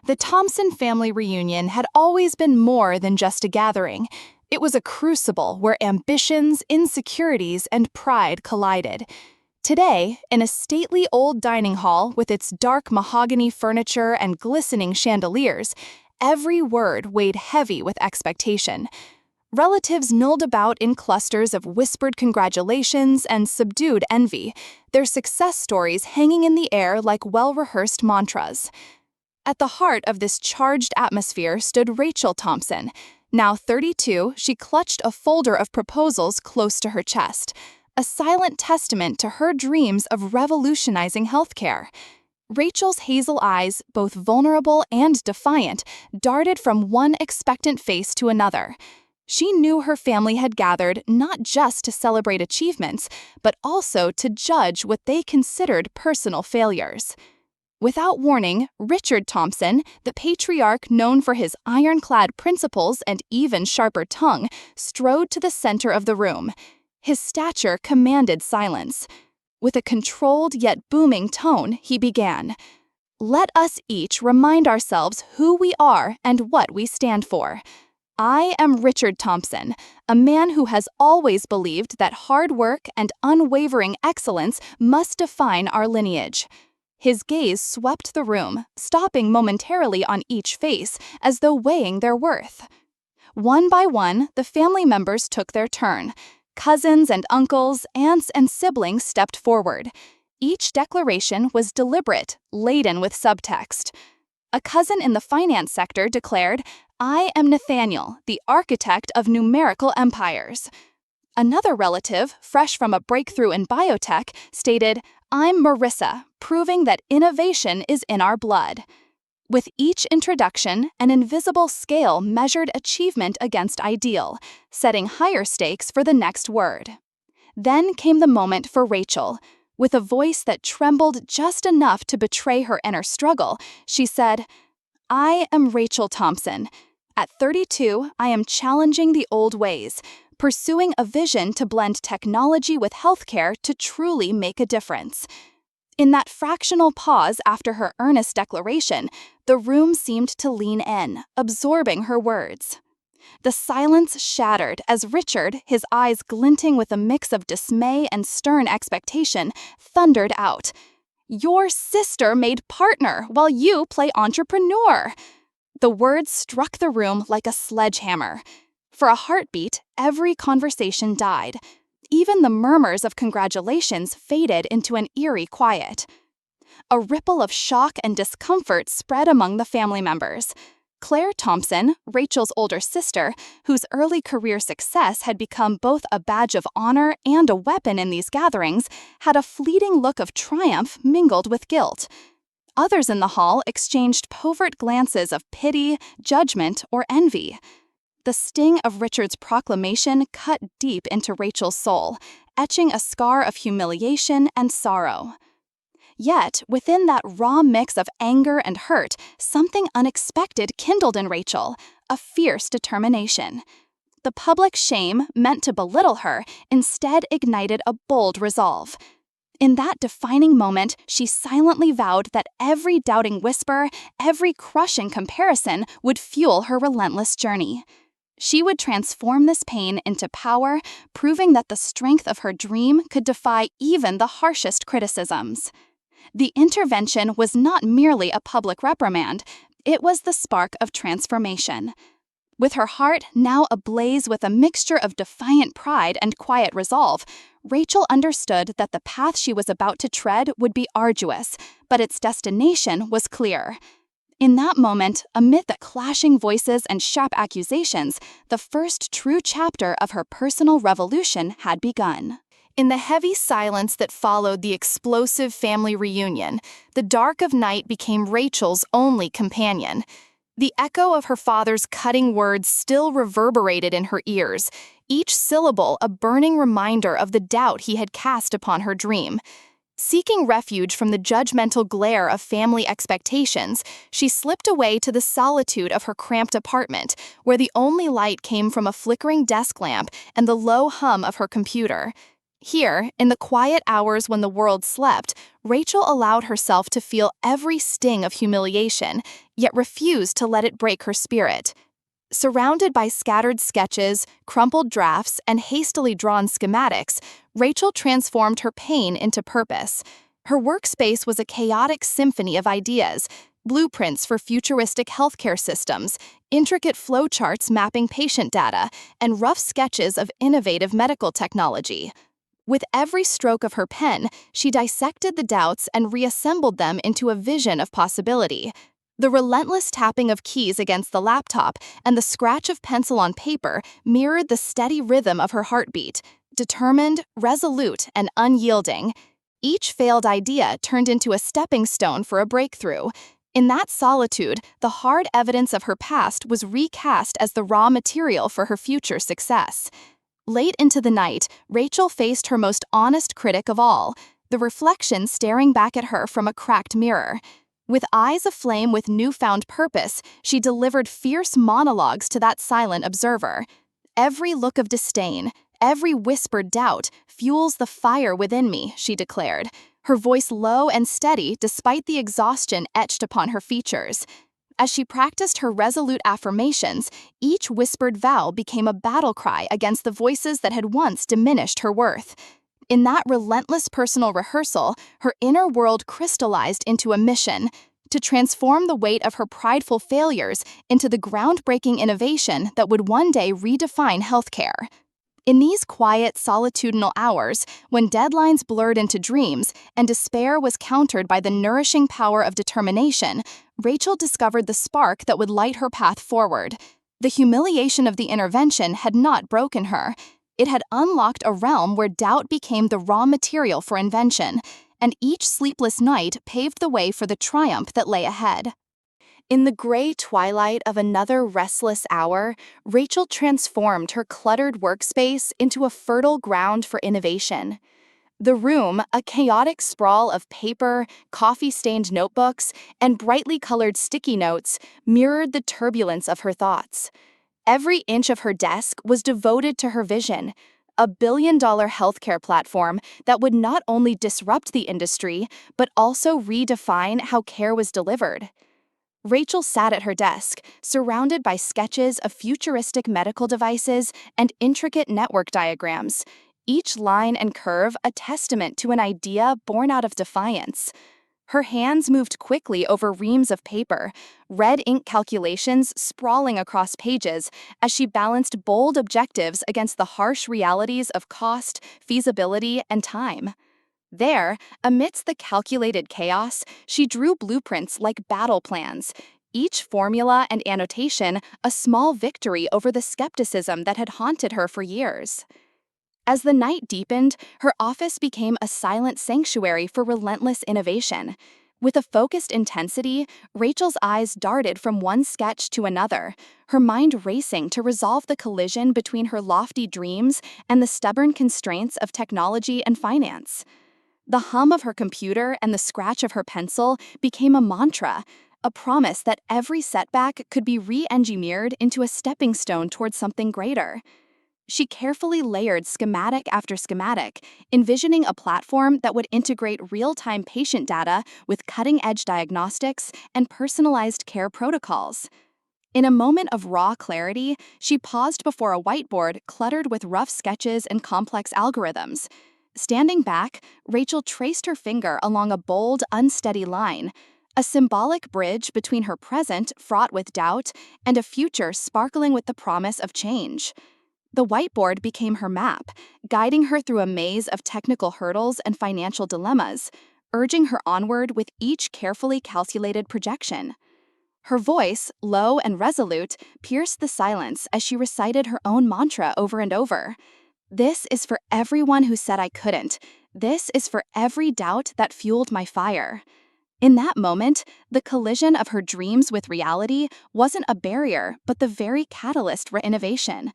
The Thompson family reunion had always been more than just a gathering. It was a crucible where ambitions, insecurities, and pride collided. Today, in a stately old dining hall with its dark mahogany furniture and glistening chandeliers, every word weighed heavy with expectation. Relatives milled about in clusters of whispered congratulations and subdued envy, their success stories hanging in the air like well-rehearsed mantras. At the heart of this charged atmosphere stood Rachel Thompson. Now 32, she clutched a folder of proposals close to her chest, a silent testament to her dreams of revolutionizing healthcare. Rachel's hazel eyes, both vulnerable and defiant, darted from one expectant face to another. She knew her family had gathered not just to celebrate achievements, but also to judge what they considered personal failures. Without warning, Richard Thompson, the patriarch known for his ironclad principles and even sharper tongue, strode to the center of the room. His stature commanded silence. With a controlled yet booming tone, he began, "Let us each remind ourselves who we are and what we stand for. I am Richard Thompson, a man who has always believed that hard work and unwavering excellence must define our lineage." His gaze swept the room, stopping momentarily on each face, as though weighing their worth. One by one, the family members took their turn. Cousins and uncles, aunts and siblings stepped forward. Each declaration was deliberate, laden with subtext. A cousin in the finance sector declared, "I am Nathaniel, the architect of numerical empires." Another relative, fresh from a breakthrough in biotech, stated, "I'm Marissa, proving that innovation is in our blood." With each introduction, an invisible scale measured achievement against ideal, setting higher stakes for the next word. Then came the moment for Rachel. With a voice that trembled just enough to betray her inner struggle, she said, "I am Rachel Thompson. At 32, I am challenging the old ways, pursuing a vision to blend technology with healthcare to truly make a difference." In that fractional pause after her earnest declaration, the room seemed to lean in, absorbing her words. The silence shattered as Richard, his eyes glinting with a mix of dismay and stern expectation, thundered out, "Your sister made partner while you play entrepreneur." The words struck the room like a sledgehammer. For a heartbeat, every conversation died. Even the murmurs of congratulations faded into an eerie quiet. A ripple of shock and discomfort spread among the family members. Claire Thompson, Rachel's older sister, whose early career success had become both a badge of honor and a weapon in these gatherings, had a fleeting look of triumph mingled with guilt. Others in the hall exchanged covert glances of pity, judgment, or envy. The sting of Richard's proclamation cut deep into Rachel's soul, etching a scar of humiliation and sorrow. Yet, within that raw mix of anger and hurt, something unexpected kindled in Rachel, a fierce determination. The public shame, meant to belittle her, instead ignited a bold resolve. In that defining moment, she silently vowed that every doubting whisper, every crushing comparison would fuel her relentless journey. She would transform this pain into power, proving that the strength of her dream could defy even the harshest criticisms. The intervention was not merely a public reprimand, it was the spark of transformation. With her heart now ablaze with a mixture of defiant pride and quiet resolve, Rachel understood that the path she was about to tread would be arduous, but its destination was clear. In that moment, amid the clashing voices and sharp accusations, the first true chapter of her personal revolution had begun. In the heavy silence that followed the explosive family reunion, the dark of night became Rachel's only companion. The echo of her father's cutting words still reverberated in her ears, each syllable a burning reminder of the doubt he had cast upon her dream. Seeking refuge from the judgmental glare of family expectations, she slipped away to the solitude of her cramped apartment, where the only light came from a flickering desk lamp and the low hum of her computer. Here, in the quiet hours when the world slept, Rachel allowed herself to feel every sting of humiliation, yet refused to let it break her spirit. Surrounded by scattered sketches, crumpled drafts, and hastily drawn schematics, Rachel transformed her pain into purpose. Her workspace was a chaotic symphony of ideas: blueprints for futuristic healthcare systems, intricate flowcharts mapping patient data, and rough sketches of innovative medical technology. With every stroke of her pen, she dissected the doubts and reassembled them into a vision of possibility. The relentless tapping of keys against the laptop and the scratch of pencil on paper mirrored the steady rhythm of her heartbeat, determined, resolute, and unyielding. Each failed idea turned into a stepping stone for a breakthrough. In that solitude, the hard evidence of her past was recast as the raw material for her future success. Late into the night, Rachel faced her most honest critic of all, the reflection staring back at her from a cracked mirror. With eyes aflame with newfound purpose, she delivered fierce monologues to that silent observer. Every look of disdain, every whispered doubt, fuels the fire within me, she declared, her voice low and steady despite the exhaustion etched upon her features. As she practiced her resolute affirmations, each whispered vow became a battle cry against the voices that had once diminished her worth. In that relentless personal rehearsal, her inner world crystallized into a mission: to transform the weight of her prideful failures into the groundbreaking innovation that would one day redefine healthcare. In these quiet, solitudinal hours, when deadlines blurred into dreams and despair was countered by the nourishing power of determination, Rachel discovered the spark that would light her path forward. The humiliation of the intervention had not broken her. It had unlocked a realm where doubt became the raw material for invention, and each sleepless night paved the way for the triumph that lay ahead. In the gray twilight of another restless hour, Rachel transformed her cluttered workspace into a fertile ground for innovation. The room, a chaotic sprawl of paper, coffee-stained notebooks, and brightly colored sticky notes, mirrored the turbulence of her thoughts. Every inch of her desk was devoted to her vision: a billion-dollar healthcare platform that would not only disrupt the industry, but also redefine how care was delivered. Rachel sat at her desk, surrounded by sketches of futuristic medical devices and intricate network diagrams, each line and curve a testament to an idea born out of defiance. Her hands moved quickly over reams of paper, red ink calculations sprawling across pages as she balanced bold objectives against the harsh realities of cost, feasibility, and time. There, amidst the calculated chaos, she drew blueprints like battle plans, each formula and annotation a small victory over the skepticism that had haunted her for years. As the night deepened, her office became a silent sanctuary for relentless innovation. With a focused intensity, Rachel's eyes darted from one sketch to another, her mind racing to resolve the collision between her lofty dreams and the stubborn constraints of technology and finance. The hum of her computer and the scratch of her pencil became a mantra, a promise that every setback could be re-engineered into a stepping stone towards something greater. She carefully layered schematic after schematic, envisioning a platform that would integrate real-time patient data with cutting-edge diagnostics and personalized care protocols. In a moment of raw clarity, she paused before a whiteboard cluttered with rough sketches and complex algorithms. Standing back, Rachel traced her finger along a bold, unsteady line, a symbolic bridge between her present, fraught with doubt, and a future sparkling with the promise of change. The whiteboard became her map, guiding her through a maze of technical hurdles and financial dilemmas, urging her onward with each carefully calculated projection. Her voice, low and resolute, pierced the silence as she recited her own mantra over and over. "This is for everyone who said I couldn't. This is for every doubt that fueled my fire." In that moment, the collision of her dreams with reality wasn't a barrier, but the very catalyst for innovation.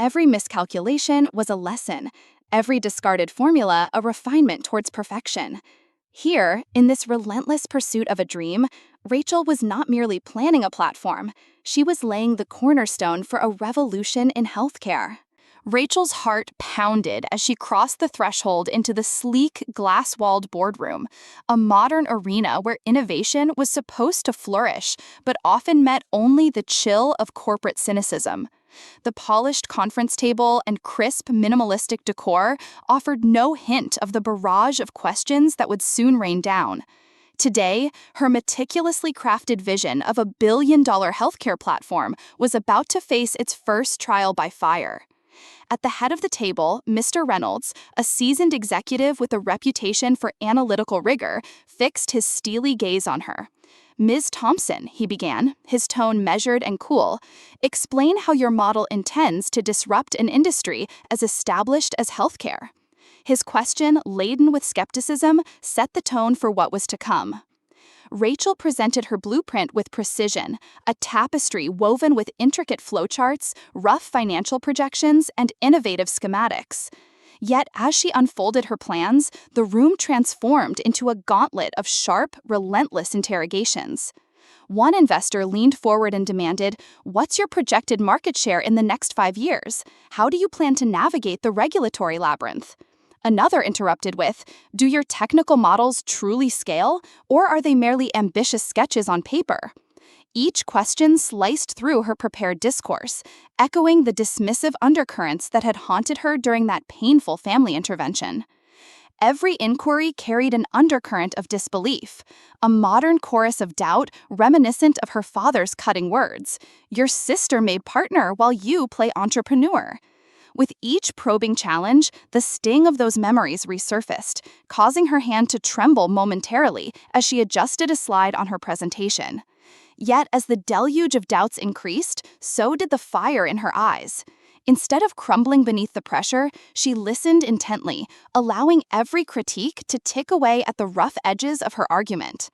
Every miscalculation was a lesson, every discarded formula a refinement towards perfection. Here, in this relentless pursuit of a dream, Rachel was not merely planning a platform, she was laying the cornerstone for a revolution in healthcare. Rachel's heart pounded as she crossed the threshold into the sleek, glass-walled boardroom, a modern arena where innovation was supposed to flourish, but often met only the chill of corporate cynicism. The polished conference table and crisp, minimalistic decor offered no hint of the barrage of questions that would soon rain down. Today, her meticulously crafted vision of a billion-dollar healthcare platform was about to face its first trial by fire. At the head of the table, Mr. Reynolds, a seasoned executive with a reputation for analytical rigor, fixed his steely gaze on her. "Ms. Thompson," he began, his tone measured and cool, "explain how your model intends to disrupt an industry as established as healthcare." His question, laden with skepticism, set the tone for what was to come. Rachel presented her blueprint with precision, a tapestry woven with intricate flowcharts, rough financial projections, and innovative schematics. Yet, as she unfolded her plans, the room transformed into a gauntlet of sharp, relentless interrogations. One investor leaned forward and demanded, "What's your projected market share in the next 5 years? How do you plan to navigate the regulatory labyrinth?" Another interrupted with, "Do your technical models truly scale, or are they merely ambitious sketches on paper?" Each question sliced through her prepared discourse, echoing the dismissive undercurrents that had haunted her during that painful family intervention. Every inquiry carried an undercurrent of disbelief, a modern chorus of doubt reminiscent of her father's cutting words. "Your sister made partner while you play entrepreneur." With each probing challenge, the sting of those memories resurfaced, causing her hand to tremble momentarily as she adjusted a slide on her presentation. Yet, as the deluge of doubts increased, so did the fire in her eyes. Instead of crumbling beneath the pressure, she listened intently, allowing every critique to tick away at the rough edges of her argument.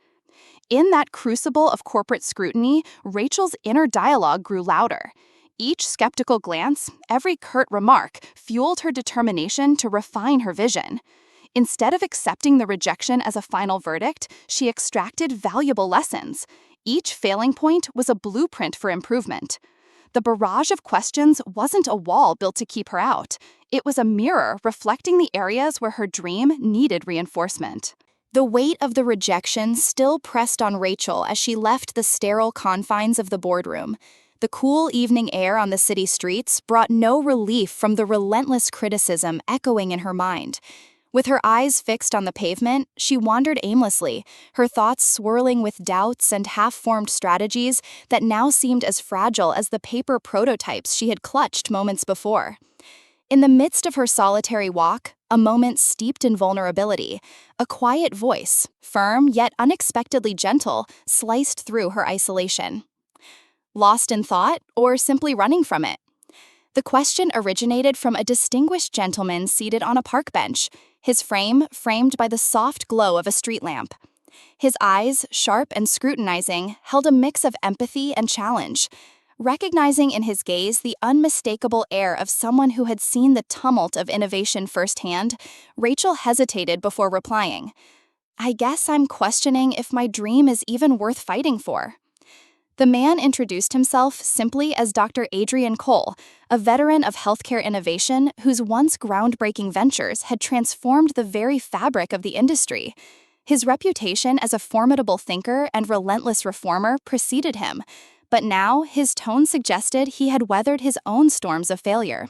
In that crucible of corporate scrutiny, Rachel's inner dialogue grew louder. Each skeptical glance, every curt remark, fueled her determination to refine her vision. Instead of accepting the rejection as a final verdict, she extracted valuable lessons. Each failing point was a blueprint for improvement. The barrage of questions wasn't a wall built to keep her out. It was a mirror reflecting the areas where her dream needed reinforcement. The weight of the rejection still pressed on Rachel as she left the sterile confines of the boardroom. The cool evening air on the city streets brought no relief from the relentless criticism echoing in her mind. With her eyes fixed on the pavement, she wandered aimlessly, her thoughts swirling with doubts and half-formed strategies that now seemed as fragile as the paper prototypes she had clutched moments before. In the midst of her solitary walk, a moment steeped in vulnerability, a quiet voice, firm yet unexpectedly gentle, sliced through her isolation. Lost in thought, or simply running from it? The question originated from a distinguished gentleman seated on a park bench, his frame framed by the soft glow of a street lamp. His eyes, sharp and scrutinizing, held a mix of empathy and challenge. Recognizing in his gaze the unmistakable air of someone who had seen the tumult of innovation firsthand, Rachel hesitated before replying. "I guess I'm questioning if my dream is even worth fighting for." The man introduced himself simply as Dr. Adrian Cole, a veteran of healthcare innovation whose once groundbreaking ventures had transformed the very fabric of the industry. His reputation as a formidable thinker and relentless reformer preceded him, but now his tone suggested he had weathered his own storms of failure.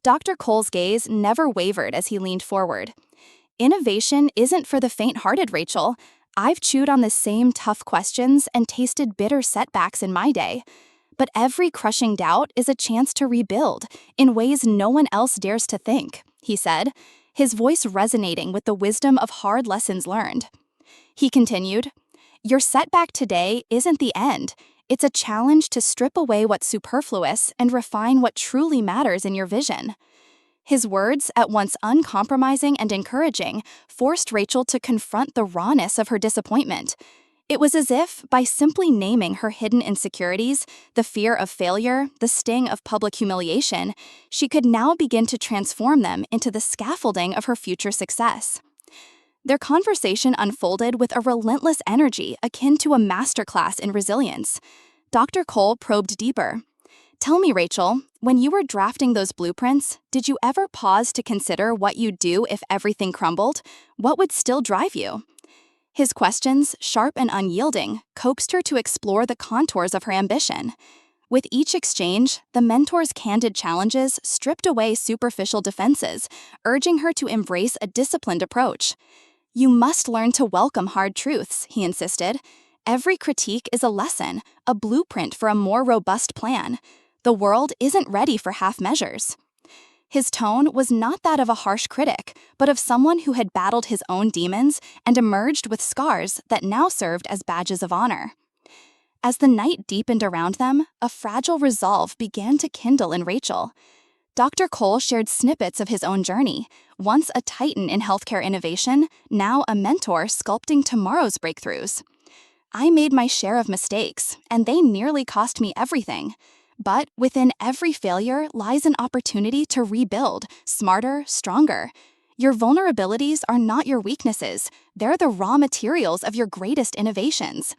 Dr. Cole's gaze never wavered as he leaned forward. "Innovation isn't for the faint-hearted, Rachel. I've chewed on the same tough questions and tasted bitter setbacks in my day. But every crushing doubt is a chance to rebuild in ways no one else dares to think," he said, his voice resonating with the wisdom of hard lessons learned. He continued, "Your setback today isn't the end. It's a challenge to strip away what's superfluous and refine what truly matters in your vision." His words, at once uncompromising and encouraging, forced Rachel to confront the rawness of her disappointment. It was as if, by simply naming her hidden insecurities, the fear of failure, the sting of public humiliation, she could now begin to transform them into the scaffolding of her future success. Their conversation unfolded with a relentless energy akin to a masterclass in resilience. Dr. Cole probed deeper. Tell me, Rachel, when you were drafting those blueprints, did you ever pause to consider what you'd do if everything crumbled? What would still drive you? His questions, sharp and unyielding, coaxed her to explore the contours of her ambition. With each exchange, the mentor's candid challenges stripped away superficial defenses, urging her to embrace a disciplined approach. You must learn to welcome hard truths, he insisted. Every critique is a lesson, a blueprint for a more robust plan. The world isn't ready for half measures. His tone was not that of a harsh critic, but of someone who had battled his own demons and emerged with scars that now served as badges of honor. As the night deepened around them, a fragile resolve began to kindle in Rachel. Dr. Cole shared snippets of his own journey, once a titan in healthcare innovation, now a mentor sculpting tomorrow's breakthroughs. I made my share of mistakes, and they nearly cost me everything. But within every failure lies an opportunity to rebuild, smarter, stronger. Your vulnerabilities are not your weaknesses. They're the raw materials of your greatest innovations.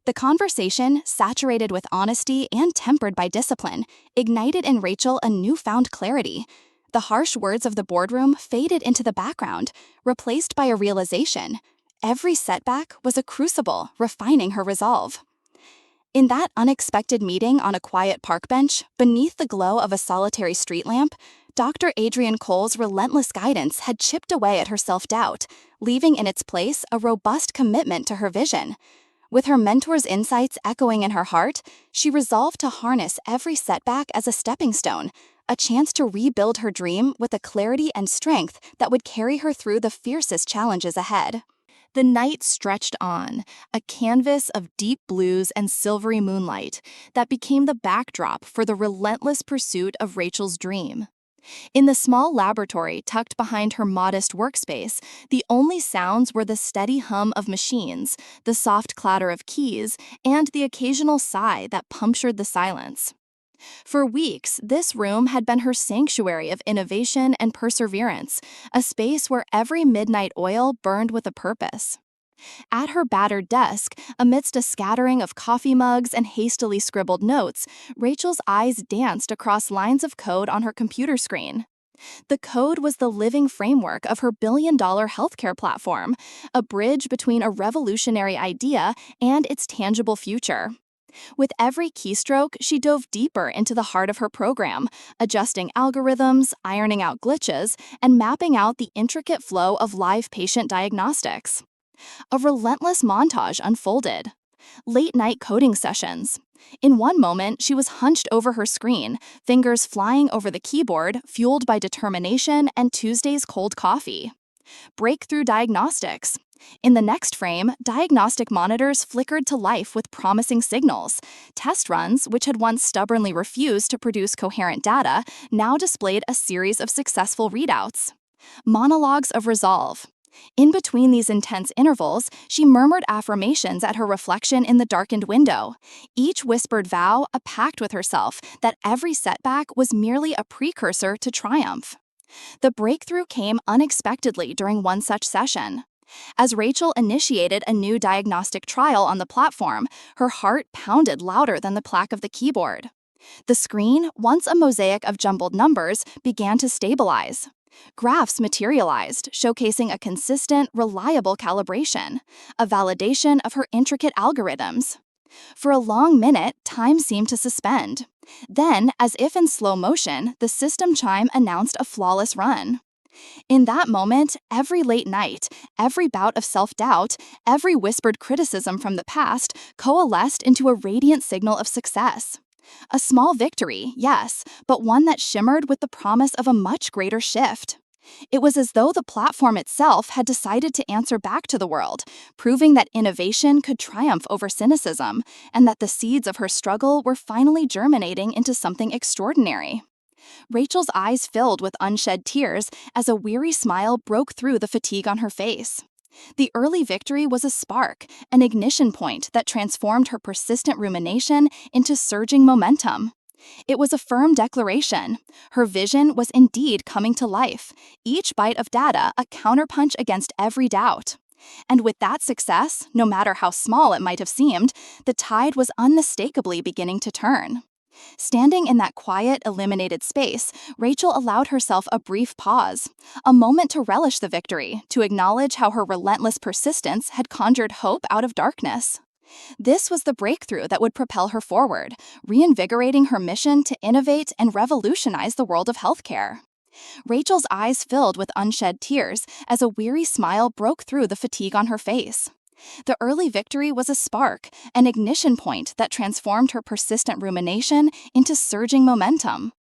The conversation, saturated with honesty and tempered by discipline, ignited in Rachel a newfound clarity. The harsh words of the boardroom faded into the background, replaced by a realization. Every setback was a crucible, refining her resolve. In that unexpected meeting on a quiet park bench, beneath the glow of a solitary street lamp, Dr. Adrian Cole's relentless guidance had chipped away at her self-doubt, leaving in its place a robust commitment to her vision. With her mentor's insights echoing in her heart, she resolved to harness every setback as a stepping stone, a chance to rebuild her dream with a clarity and strength that would carry her through the fiercest challenges ahead. The night stretched on, a canvas of deep blues and silvery moonlight that became the backdrop for the relentless pursuit of Rachel's dream. In the small laboratory tucked behind her modest workspace, the only sounds were the steady hum of machines, the soft clatter of keys, and the occasional sigh that punctured the silence. For weeks, this room had been her sanctuary of innovation and perseverance, a space where every midnight oil burned with a purpose. At her battered desk, amidst a scattering of coffee mugs and hastily scribbled notes, Rachel's eyes danced across lines of code on her computer screen. The code was the living framework of her billion-dollar healthcare platform, a bridge between a revolutionary idea and its tangible future. With every keystroke, she dove deeper into the heart of her program, adjusting algorithms, ironing out glitches, and mapping out the intricate flow of live patient diagnostics. A relentless montage unfolded. Late-night coding sessions. In one moment, she was hunched over her screen, fingers flying over the keyboard, fueled by determination and Tuesday's cold coffee. Breakthrough diagnostics. In the next frame, diagnostic monitors flickered to life with promising signals. Test runs, which had once stubbornly refused to produce coherent data, now displayed a series of successful readouts. Monologues of resolve. In between these intense intervals, she murmured affirmations at her reflection in the darkened window. Each whispered vow a pact with herself that every setback was merely a precursor to triumph. The breakthrough came unexpectedly during one such session. As Rachel initiated a new diagnostic trial on the platform, her heart pounded louder than the clack of the keyboard. The screen, once a mosaic of jumbled numbers, began to stabilize. Graphs materialized, showcasing a consistent, reliable calibration, a validation of her intricate algorithms. For a long minute, time seemed to suspend. Then, as if in slow motion, the system chime announced a flawless run. In that moment, every late night, every bout of self-doubt, every whispered criticism from the past coalesced into a radiant signal of success. A small victory, yes, but one that shimmered with the promise of a much greater shift. It was as though the platform itself had decided to answer back to the world, proving that innovation could triumph over cynicism, and that the seeds of her struggle were finally germinating into something extraordinary. Rachel's eyes filled with unshed tears as a weary smile broke through the fatigue on her face. The early victory was a spark, an ignition point that transformed her persistent rumination into surging momentum. It was a firm declaration. Her vision was indeed coming to life, each bite of data a counterpunch against every doubt. And with that success, no matter how small it might have seemed, the tide was unmistakably beginning to turn. Standing in that quiet, illuminated space, Rachel allowed herself a brief pause, a moment to relish the victory, to acknowledge how her relentless persistence had conjured hope out of darkness. This was the breakthrough that would propel her forward, reinvigorating her mission to innovate and revolutionize the world of healthcare. Rachel's eyes filled with unshed tears as a weary smile broke through the fatigue on her face. The early victory was a spark, an ignition point that transformed her persistent rumination into surging momentum.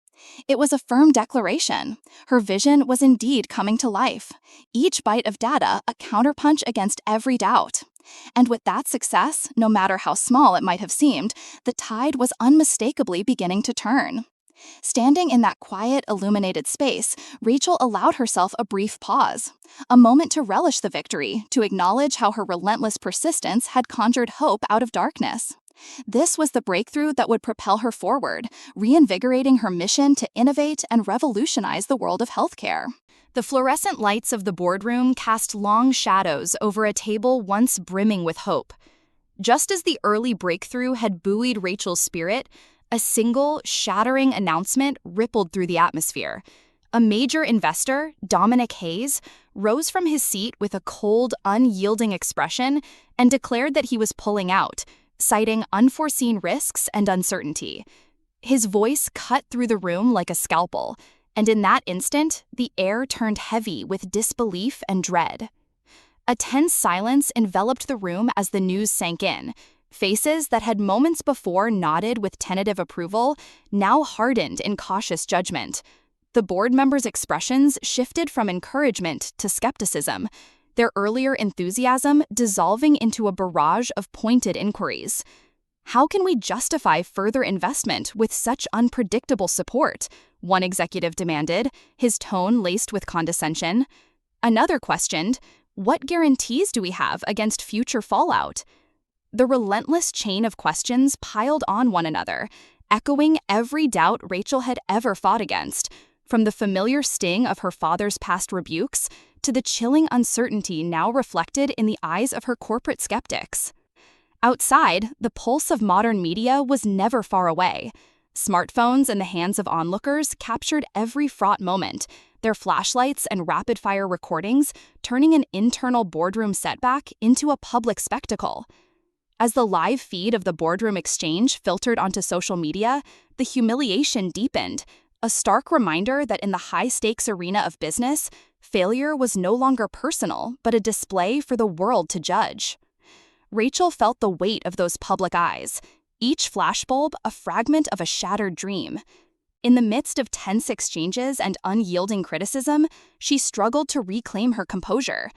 It was a firm declaration. Her vision was indeed coming to life. Each bite of data a counterpunch against every doubt. And with that success, no matter how small it might have seemed, the tide was unmistakably beginning to turn. Standing in that quiet, illuminated space, Rachel allowed herself a brief pause, a moment to relish the victory, to acknowledge how her relentless persistence had conjured hope out of darkness. This was the breakthrough that would propel her forward, reinvigorating her mission to innovate and revolutionize the world of healthcare. The fluorescent lights of the boardroom cast long shadows over a table once brimming with hope. Just as the early breakthrough had buoyed Rachel's spirit, a single, shattering announcement rippled through the atmosphere. A major investor, Dominic Hayes, rose from his seat with a cold, unyielding expression and declared that he was pulling out, citing unforeseen risks and uncertainty. His voice cut through the room like a scalpel, and in that instant, the air turned heavy with disbelief and dread. A tense silence enveloped the room as the news sank in. Faces that had moments before nodded with tentative approval now hardened in cautious judgment. The board members' expressions shifted from encouragement to skepticism, their earlier enthusiasm dissolving into a barrage of pointed inquiries. How can we justify further investment with such unpredictable support? One executive demanded, his tone laced with condescension. Another questioned, what guarantees do we have against future fallout? The relentless chain of questions piled on one another, echoing every doubt Rachel had ever fought against, from the familiar sting of her father's past rebukes to the chilling uncertainty now reflected in the eyes of her corporate skeptics. Outside, the pulse of modern media was never far away. Smartphones in the hands of onlookers captured every fraught moment, their flashlights and rapid-fire recordings turning an internal boardroom setback into a public spectacle. As the live feed of the boardroom exchange filtered onto social media, the humiliation deepened, a stark reminder that in the high-stakes arena of business, failure was no longer personal, but a display for the world to judge. Rachel felt the weight of those public eyes, each flashbulb a fragment of a shattered dream. In the midst of tense exchanges and unyielding criticism, she struggled to reclaim her composure.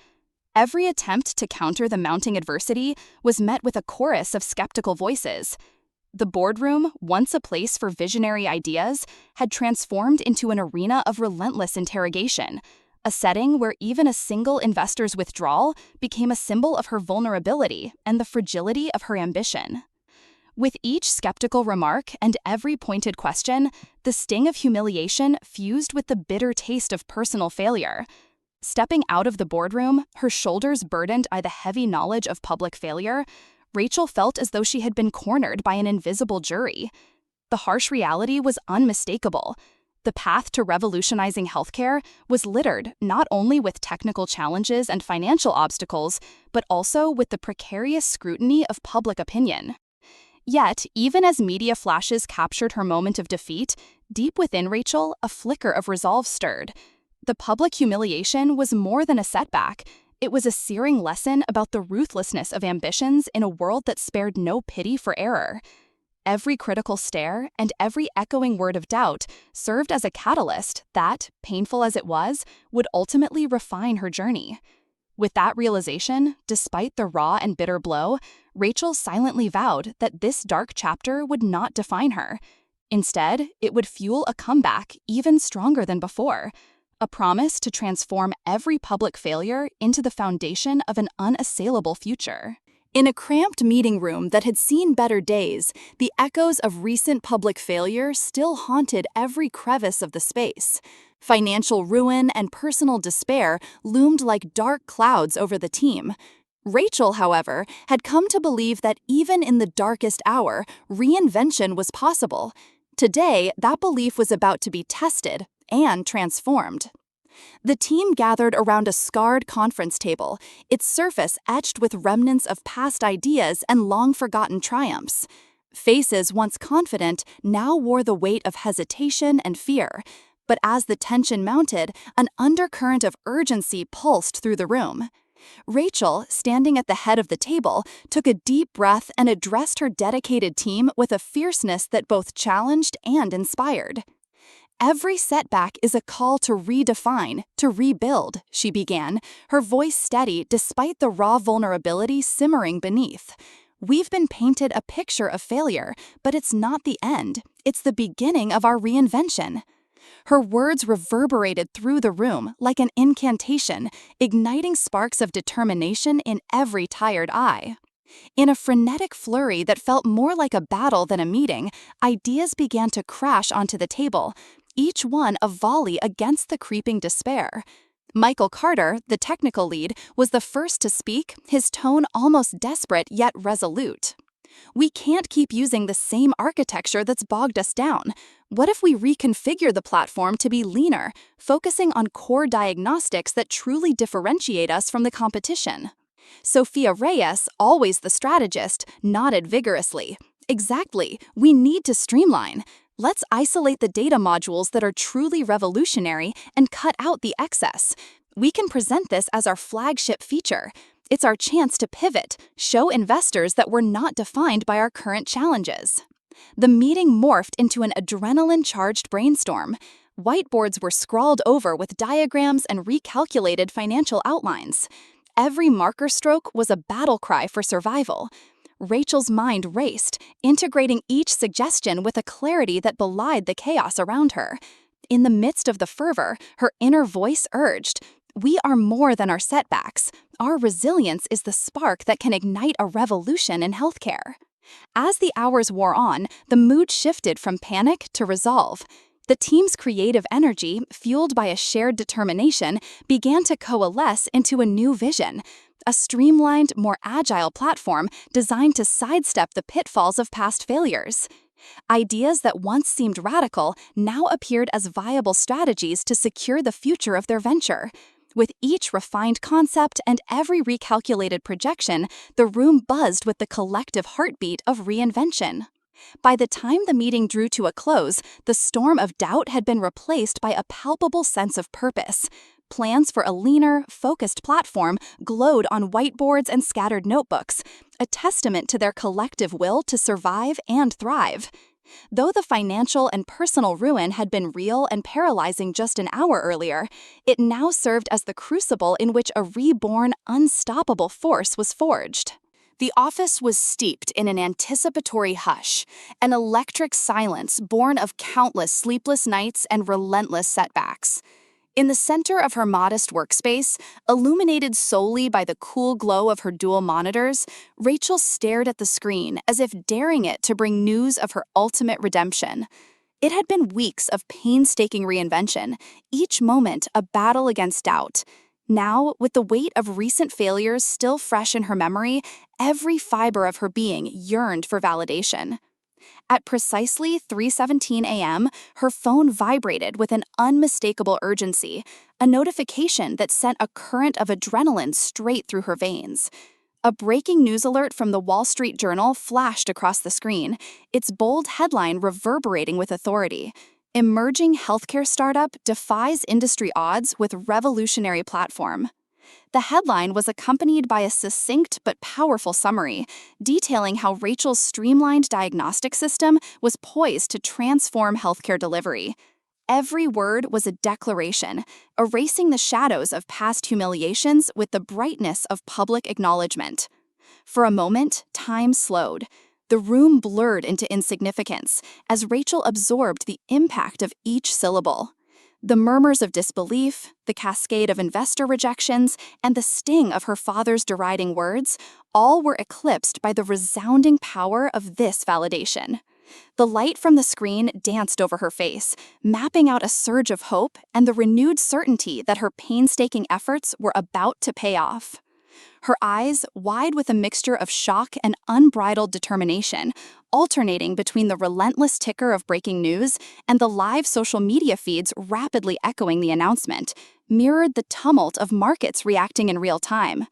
Every attempt to counter the mounting adversity was met with a chorus of skeptical voices. The boardroom, once a place for visionary ideas, had transformed into an arena of relentless interrogation, a setting where even a single investor's withdrawal became a symbol of her vulnerability and the fragility of her ambition. With each skeptical remark and every pointed question, the sting of humiliation fused with the bitter taste of personal failure. Stepping out of the boardroom, her shoulders burdened by the heavy knowledge of public failure, Rachel felt as though she had been cornered by an invisible jury. The harsh reality was unmistakable. The path to revolutionizing healthcare was littered not only with technical challenges and financial obstacles, but also with the precarious scrutiny of public opinion. Yet, even as media flashes captured her moment of defeat, deep within Rachel, a flicker of resolve stirred. The public humiliation was more than a setback. It was a searing lesson about the ruthlessness of ambitions in a world that spared no pity for error. Every critical stare and every echoing word of doubt served as a catalyst that, painful as it was, would ultimately refine her journey. With that realization, despite the raw and bitter blow, Rachel silently vowed that this dark chapter would not define her. Instead, it would fuel a comeback even stronger than before, a promise to transform every public failure into the foundation of an unassailable future. In a cramped meeting room that had seen better days, the echoes of recent public failure still haunted every crevice of the space. Financial ruin and personal despair loomed like dark clouds over the team. Rachel, however, had come to believe that even in the darkest hour, reinvention was possible. Today, that belief was about to be tested and transformed. The team gathered around a scarred conference table, its surface etched with remnants of past ideas and long-forgotten triumphs. Faces once confident now wore the weight of hesitation and fear. But as the tension mounted, an undercurrent of urgency pulsed through the room. Rachel, standing at the head of the table, took a deep breath and addressed her dedicated team with a fierceness that both challenged and inspired. "Every setback is a call to redefine, to rebuild," she began, her voice steady despite the raw vulnerability simmering beneath. "We've been painted a picture of failure, but it's not the end. It's the beginning of our reinvention." Her words reverberated through the room like an incantation, igniting sparks of determination in every tired eye. In a frenetic flurry that felt more like a battle than a meeting, ideas began to crash onto the table, each one a volley against the creeping despair. Michael Carter, the technical lead, was the first to speak, his tone almost desperate yet resolute. "We can't keep using the same architecture that's bogged us down. What if we reconfigure the platform to be leaner, focusing on core diagnostics that truly differentiate us from the competition?" Sophia Reyes, always the strategist, nodded vigorously. "Exactly, we need to streamline. Let's isolate the data modules that are truly revolutionary and cut out the excess. We can present this as our flagship feature. It's our chance to pivot, show investors that we're not defined by our current challenges." The meeting morphed into an adrenaline-charged brainstorm. Whiteboards were scrawled over with diagrams and recalculated financial outlines. Every marker stroke was a battle cry for survival. Rachel's mind raced, integrating each suggestion with a clarity that belied the chaos around her. In the midst of the fervor, her inner voice urged, "We are more than our setbacks. Our resilience is the spark that can ignite a revolution in healthcare." As the hours wore on, the mood shifted from panic to resolve. The team's creative energy, fueled by a shared determination, began to coalesce into a new vision: a streamlined, more agile platform designed to sidestep the pitfalls of past failures. Ideas that once seemed radical now appeared as viable strategies to secure the future of their venture. With each refined concept and every recalculated projection, the room buzzed with the collective heartbeat of reinvention. By the time the meeting drew to a close, the storm of doubt had been replaced by a palpable sense of purpose. Plans for a leaner, focused platform glowed on whiteboards and scattered notebooks, a testament to their collective will to survive and thrive. Though the financial and personal ruin had been real and paralyzing just an hour earlier, it now served as the crucible in which a reborn, unstoppable force was forged. The office was steeped in an anticipatory hush, an electric silence born of countless sleepless nights and relentless setbacks. In the center of her modest workspace, illuminated solely by the cool glow of her dual monitors, Rachel stared at the screen as if daring it to bring news of her ultimate redemption. It had been weeks of painstaking reinvention, each moment a battle against doubt. Now, with the weight of recent failures still fresh in her memory, every fiber of her being yearned for validation. At precisely 3:17 a.m., her phone vibrated with an unmistakable urgency, a notification that sent a current of adrenaline straight through her veins. A breaking news alert from the Wall Street Journal flashed across the screen, its bold headline reverberating with authority. "Emerging healthcare startup defies industry odds with revolutionary platform." The headline was accompanied by a succinct but powerful summary, detailing how Rachel's streamlined diagnostic system was poised to transform healthcare delivery. Every word was a declaration, erasing the shadows of past humiliations with the brightness of public acknowledgement. For a moment, time slowed. The room blurred into insignificance as Rachel absorbed the impact of each syllable. The murmurs of disbelief, the cascade of investor rejections, and the sting of her father's deriding words, all were eclipsed by the resounding power of this validation. The light from the screen danced over her face, mapping out a surge of hope and the renewed certainty that her painstaking efforts were about to pay off. her eyes wide with a mixture of shock and unbridled determination, alternating between the relentless ticker of breaking news and the live social media feeds rapidly echoing the announcement, mirrored the tumult of markets reacting in real time.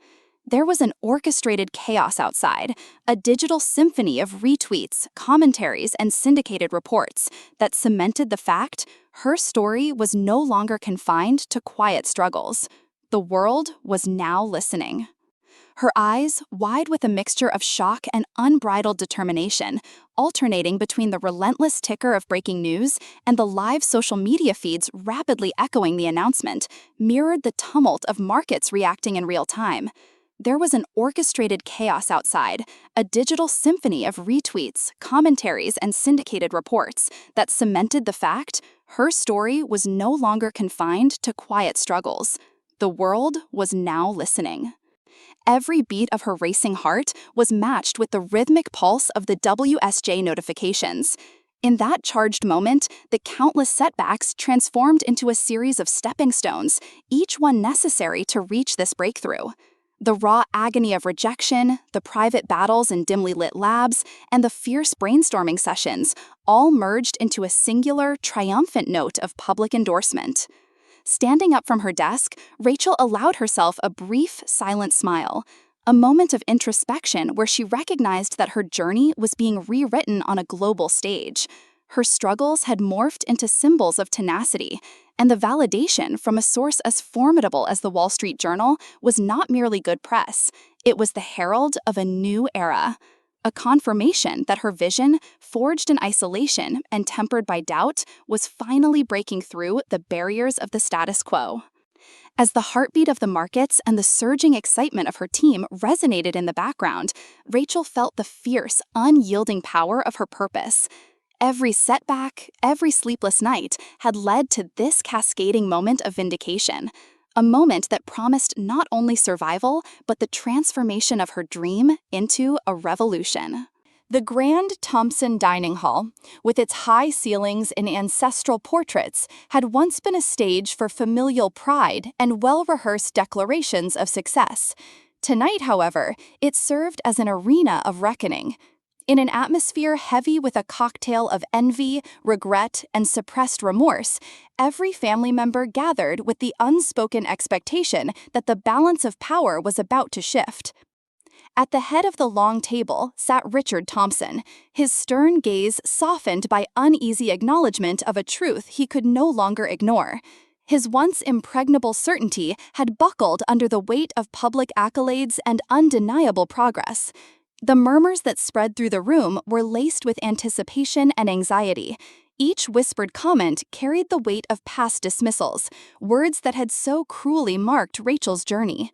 There was an orchestrated chaos outside, a digital symphony of retweets, commentaries, and syndicated reports that cemented the fact her story was no longer confined to quiet struggles. The world was now listening. Her eyes, wide with a mixture of shock and unbridled determination, alternating between the relentless ticker of breaking news and the live social media feeds rapidly echoing the announcement, mirrored the tumult of markets reacting in real time. There was an orchestrated chaos outside, a digital symphony of retweets, commentaries, and syndicated reports that cemented the fact her story was no longer confined to quiet struggles. The world was now listening. Every beat of her racing heart was matched with the rhythmic pulse of the WSJ notifications. In that charged moment, the countless setbacks transformed into a series of stepping stones, each one necessary to reach this breakthrough. The raw agony of rejection, the private battles in dimly lit labs, and the fierce brainstorming sessions all merged into a singular, triumphant note of public endorsement. Standing up from her desk, Rachel allowed herself a brief, silent smile, a moment of introspection where she recognized that her journey was being rewritten on a global stage. Her struggles had morphed into symbols of tenacity, and the validation from a source as formidable as the Wall Street Journal was not merely good press. It was the herald of a new era. A confirmation that her vision, forged in isolation and tempered by doubt, was finally breaking through the barriers of the status quo. As the heartbeat of the markets and the surging excitement of her team resonated in the background, Rachel felt the fierce, unyielding power of her purpose. Every setback, every sleepless night had led to this cascading moment of vindication, a moment that promised not only survival, but the transformation of her dream into a revolution. The grand Thompson dining hall, with its high ceilings and ancestral portraits, had once been a stage for familial pride and well-rehearsed declarations of success. Tonight, however, it served as an arena of reckoning. In an atmosphere heavy with a cocktail of envy, regret, and suppressed remorse, every family member gathered with the unspoken expectation that the balance of power was about to shift. At the head of the long table sat Richard Thompson, his stern gaze softened by uneasy acknowledgement of a truth he could no longer ignore. His once impregnable certainty had buckled under the weight of public accolades and undeniable progress. The murmurs that spread through the room were laced with anticipation and anxiety. Each whispered comment carried the weight of past dismissals, words that had so cruelly marked Rachel's journey.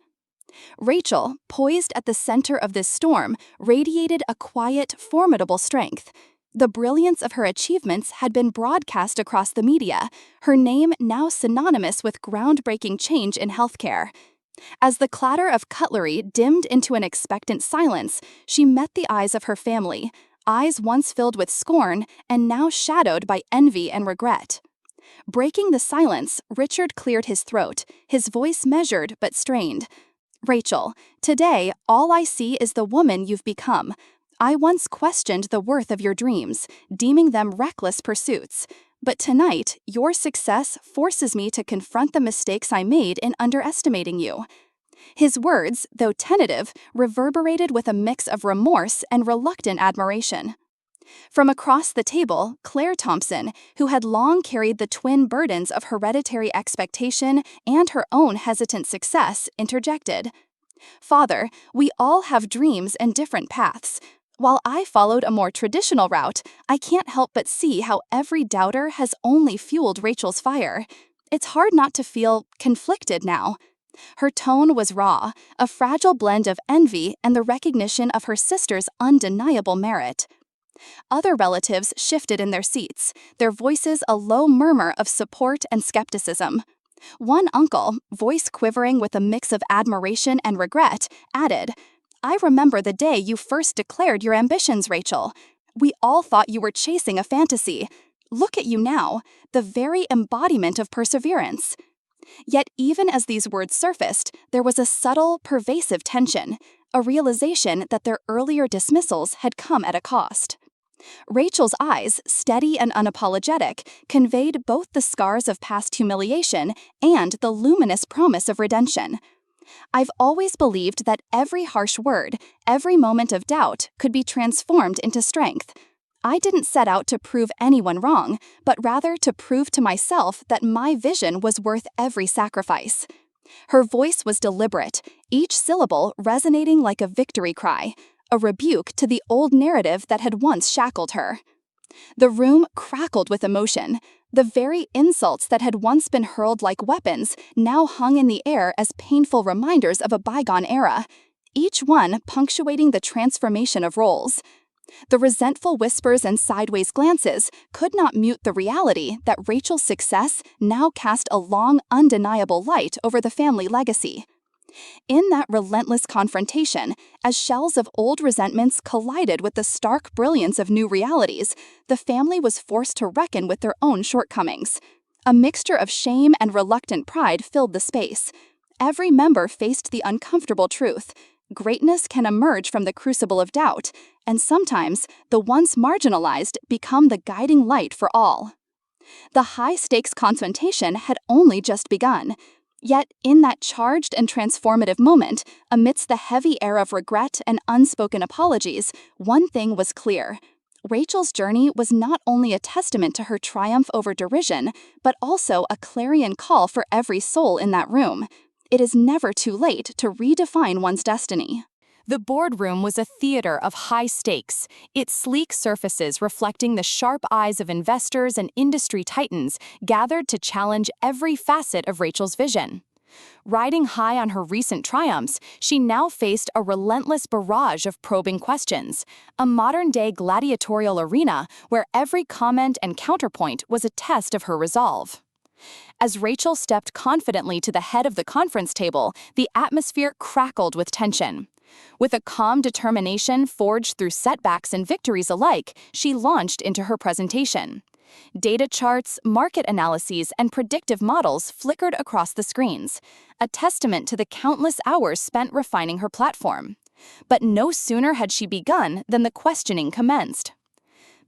Rachel, poised at the center of this storm, radiated a quiet, formidable strength. The brilliance of her achievements had been broadcast across the media, her name now synonymous with groundbreaking change in healthcare. As the clatter of cutlery dimmed into an expectant silence, she met the eyes of her family, eyes once filled with scorn and now shadowed by envy and regret. Breaking the silence, Richard cleared his throat, his voice measured but strained. "Rachel, today all I see is the woman you've become. I once questioned the worth of your dreams, deeming them reckless pursuits. But tonight, your success forces me to confront the mistakes I made in underestimating you." His words, though tentative, reverberated with a mix of remorse and reluctant admiration. From across the table, Claire Thompson, who had long carried the twin burdens of hereditary expectation and her own hesitant success, interjected. "Father, we all have dreams and different paths. While I followed a more traditional route, I can't help but see how every doubter has only fueled Rachel's fire. It's hard not to feel conflicted now." Her tone was raw, a fragile blend of envy and the recognition of her sister's undeniable merit. Other relatives shifted in their seats, their voices a low murmur of support and skepticism. One uncle, voice quivering with a mix of admiration and regret, added, "I remember the day you first declared your ambitions, Rachel. We all thought you were chasing a fantasy. Look at you now, the very embodiment of perseverance." Yet even as these words surfaced, there was a subtle, pervasive tension, a realization that their earlier dismissals had come at a cost. Rachel's eyes, steady and unapologetic, conveyed both the scars of past humiliation and the luminous promise of redemption. I've always believed that every harsh word, every moment of doubt, could be transformed into strength. I didn't set out to prove anyone wrong, but rather to prove to myself that my vision was worth every sacrifice. Her voice was deliberate, each syllable resonating like a victory cry, a rebuke to the old narrative that had once shackled her. The room crackled with emotion. The very insults that had once been hurled like weapons now hung in the air as painful reminders of a bygone era, each one punctuating the transformation of roles. The resentful whispers and sideways glances could not mute the reality that Rachel's success now cast a long, undeniable light over the family legacy. In that relentless confrontation, as shells of old resentments collided with the stark brilliance of new realities, the family was forced to reckon with their own shortcomings. A mixture of shame and reluctant pride filled the space. Every member faced the uncomfortable truth. Greatness can emerge from the crucible of doubt, and sometimes the once marginalized become the guiding light for all. The high-stakes confrontation had only just begun. Yet, in that charged and transformative moment, amidst the heavy air of regret and unspoken apologies, one thing was clear. Rachel's journey was not only a testament to her triumph over derision, but also a clarion call for every soul in that room. It is never too late to redefine one's destiny. The boardroom was a theater of high stakes, its sleek surfaces reflecting the sharp eyes of investors and industry titans gathered to challenge every facet of Rachel's vision. Riding high on her recent triumphs, she now faced a relentless barrage of probing questions, a modern-day gladiatorial arena where every comment and counterpoint was a test of her resolve. As Rachel stepped confidently to the head of the conference table, the atmosphere crackled with tension. With a calm determination forged through setbacks and victories alike, she launched into her presentation. Data charts, market analyses, and predictive models flickered across the screens, a testament to the countless hours spent refining her platform. But no sooner had she begun than the questioning commenced.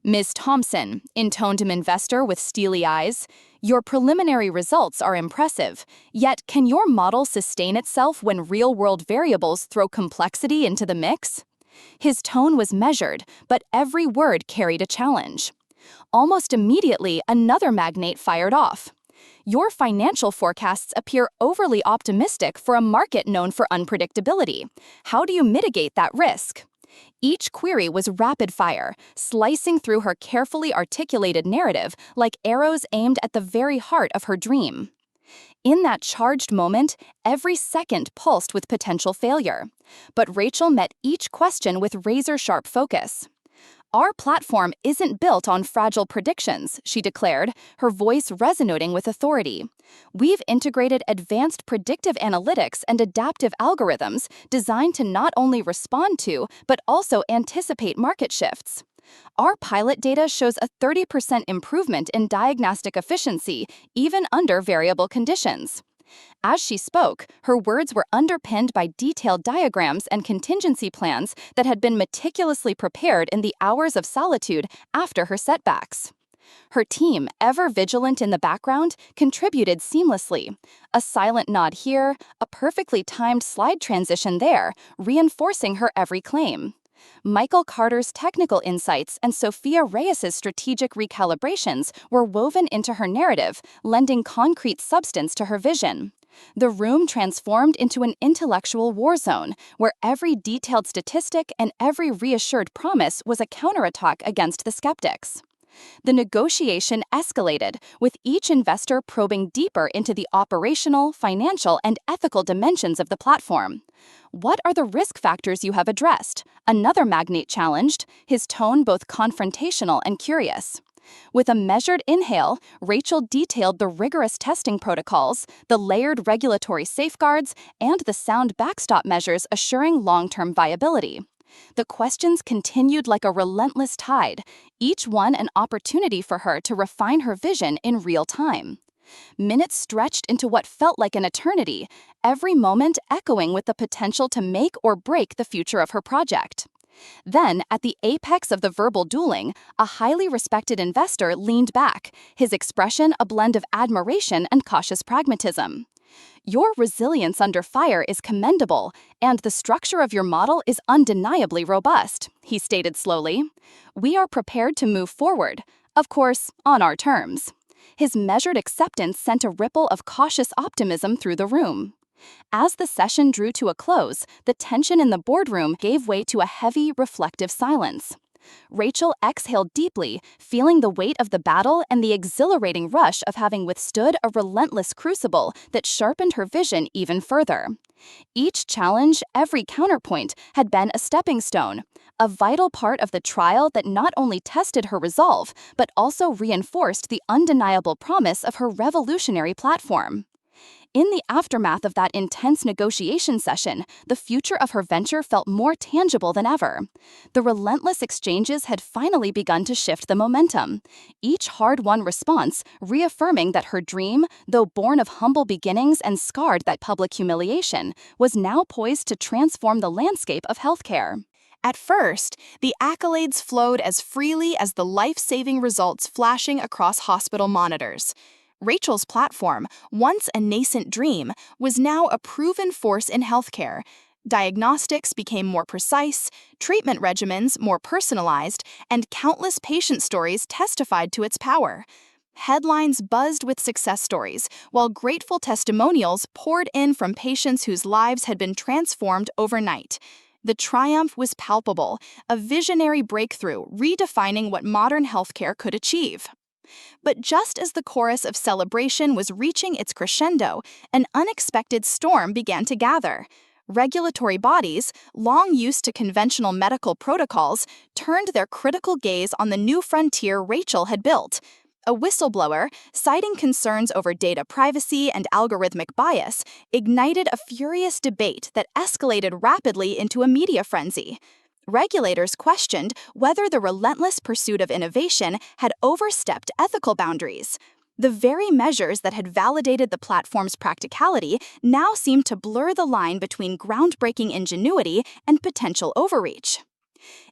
Ms. Thompson, intoned an investor with steely eyes, your preliminary results are impressive, yet can your model sustain itself when real-world variables throw complexity into the mix? His tone was measured, but every word carried a challenge. Almost immediately, another magnate fired off. Your financial forecasts appear overly optimistic for a market known for unpredictability. How do you mitigate that risk? Each query was rapid fire, slicing through her carefully articulated narrative like arrows aimed at the very heart of her dream. In that charged moment, every second pulsed with potential failure. But Rachel met each question with razor-sharp focus. Our platform isn't built on fragile predictions, she declared, her voice resonating with authority. We've integrated advanced predictive analytics and adaptive algorithms designed to not only respond to, but also anticipate market shifts. Our pilot data shows a 30% improvement in diagnostic efficiency, even under variable conditions. As she spoke, her words were underpinned by detailed diagrams and contingency plans that had been meticulously prepared in the hours of solitude after her setbacks. Her team, ever vigilant in the background, contributed seamlessly. A silent nod here, a perfectly timed slide transition there, reinforcing her every claim. Michael Carter's technical insights and Sophia Reyes's strategic recalibrations were woven into her narrative, lending concrete substance to her vision. The room transformed into an intellectual war zone, where every detailed statistic and every reassured promise was a counterattack against the skeptics. The negotiation escalated, with each investor probing deeper into the operational, financial, and ethical dimensions of the platform. What are the risk factors you have addressed? Another magnate challenged, his tone both confrontational and curious. With a measured inhale, Rachel detailed the rigorous testing protocols, the layered regulatory safeguards, and the sound backstop measures assuring long-term viability. The questions continued like a relentless tide, each one an opportunity for her to refine her vision in real time. Minutes stretched into what felt like an eternity, every moment echoing with the potential to make or break the future of her project. Then, at the apex of the verbal dueling, a highly respected investor leaned back, his expression a blend of admiration and cautious pragmatism. "Your resilience under fire is commendable, and the structure of your model is undeniably robust," he stated slowly. "We are prepared to move forward, of course, on our terms." His measured acceptance sent a ripple of cautious optimism through the room. As the session drew to a close, the tension in the boardroom gave way to a heavy, reflective silence. Rachel exhaled deeply, feeling the weight of the battle and the exhilarating rush of having withstood a relentless crucible that sharpened her vision even further. Each challenge, every counterpoint, had been a stepping stone, a vital part of the trial that not only tested her resolve, but also reinforced the undeniable promise of her revolutionary platform. In the aftermath of that intense negotiation session, the future of her venture felt more tangible than ever. The relentless exchanges had finally begun to shift the momentum, each hard-won response reaffirming that her dream, though born of humble beginnings and scarred by public humiliation, was now poised to transform the landscape of healthcare. At first, the accolades flowed as freely as the life-saving results flashing across hospital monitors. Rachel's platform, once a nascent dream, was now a proven force in healthcare. Diagnostics became more precise, treatment regimens more personalized, and countless patient stories testified to its power. Headlines buzzed with success stories, while grateful testimonials poured in from patients whose lives had been transformed overnight. The triumph was palpable, a visionary breakthrough redefining what modern healthcare could achieve. But just as the chorus of celebration was reaching its crescendo, an unexpected storm began to gather. Regulatory bodies, long used to conventional medical protocols, turned their critical gaze on the new frontier Rachel had built. A whistleblower, citing concerns over data privacy and algorithmic bias, ignited a furious debate that escalated rapidly into a media frenzy. Regulators questioned whether the relentless pursuit of innovation had overstepped ethical boundaries. The very measures that had validated the platform's practicality now seemed to blur the line between groundbreaking ingenuity and potential overreach.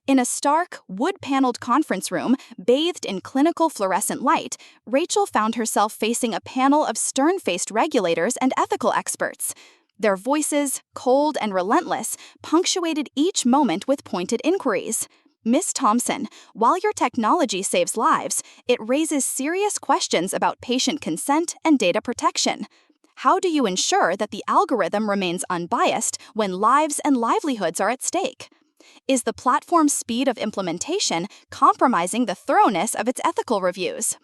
In a stark, wood-paneled conference room bathed in clinical fluorescent light, Rachel found herself facing a panel of stern-faced regulators and ethical experts. Their voices, cold and relentless, punctuated each moment with pointed inquiries. "Miss Thompson, while your technology saves lives, it raises serious questions about patient consent and data protection. How do you ensure that the algorithm remains unbiased when lives and livelihoods are at stake? Is the platform's speed of implementation compromising the thoroughness of its ethical reviews?"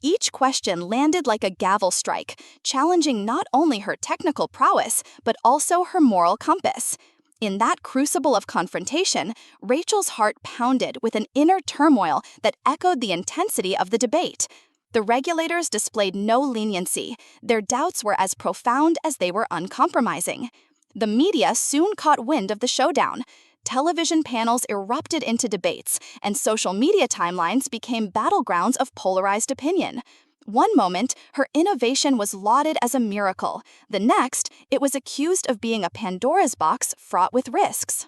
Each question landed like a gavel strike, challenging not only her technical prowess, but also her moral compass. In that crucible of confrontation, Rachel's heart pounded with an inner turmoil that echoed the intensity of the debate. The regulators displayed no leniency. Their doubts were as profound as they were uncompromising. The media soon caught wind of the showdown. Television panels erupted into debates, and social media timelines became battlegrounds of polarized opinion. One moment, her innovation was lauded as a miracle. The next, it was accused of being a Pandora's box fraught with risks.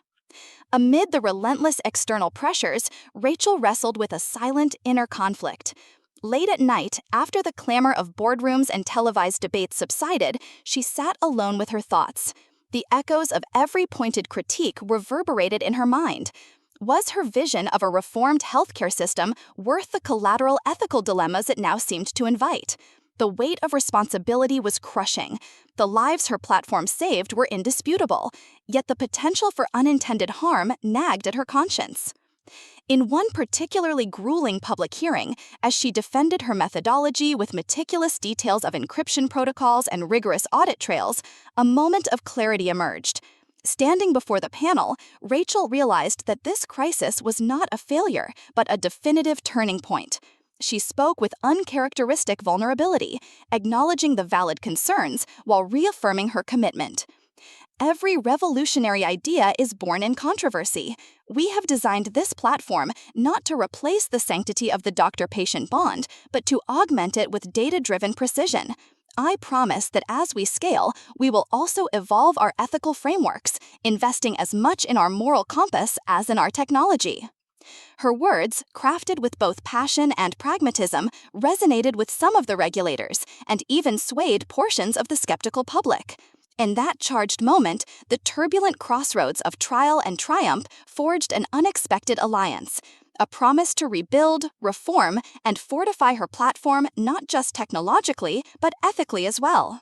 Amid the relentless external pressures, Rachel wrestled with a silent inner conflict. Late at night, after the clamor of boardrooms and televised debates subsided, she sat alone with her thoughts. The echoes of every pointed critique reverberated in her mind. Was her vision of a reformed healthcare system worth the collateral ethical dilemmas it now seemed to invite? The weight of responsibility was crushing. The lives her platform saved were indisputable, yet the potential for unintended harm nagged at her conscience. In one particularly grueling public hearing, as she defended her methodology with meticulous details of encryption protocols and rigorous audit trails, a moment of clarity emerged. Standing before the panel, Rachel realized that this crisis was not a failure, but a definitive turning point. She spoke with uncharacteristic vulnerability, acknowledging the valid concerns while reaffirming her commitment. Every revolutionary idea is born in controversy. We have designed this platform not to replace the sanctity of the doctor-patient bond, but to augment it with data-driven precision. I promise that as we scale, we will also evolve our ethical frameworks, investing as much in our moral compass as in our technology. Her words, crafted with both passion and pragmatism, resonated with some of the regulators and even swayed portions of the skeptical public. In that charged moment, the turbulent crossroads of trial and triumph forged an unexpected alliance, a promise to rebuild, reform, and fortify her platform not just technologically, but ethically as well.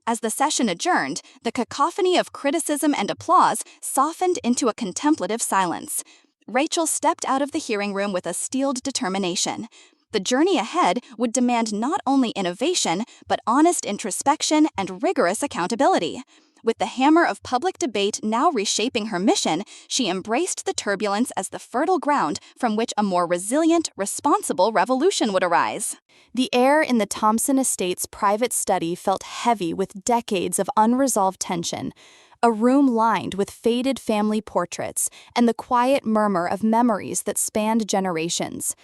As the session adjourned, the cacophony of criticism and applause softened into a contemplative silence. Rachel stepped out of the hearing room with a steeled determination. The journey ahead would demand not only innovation, but honest introspection and rigorous accountability. With the hammer of public debate now reshaping her mission, she embraced the turbulence as the fertile ground from which a more resilient, responsible revolution would arise. The air in the Thompson estate's private study felt heavy with decades of unresolved tension. A room lined with faded family portraits and the quiet murmur of memories that spanned generations.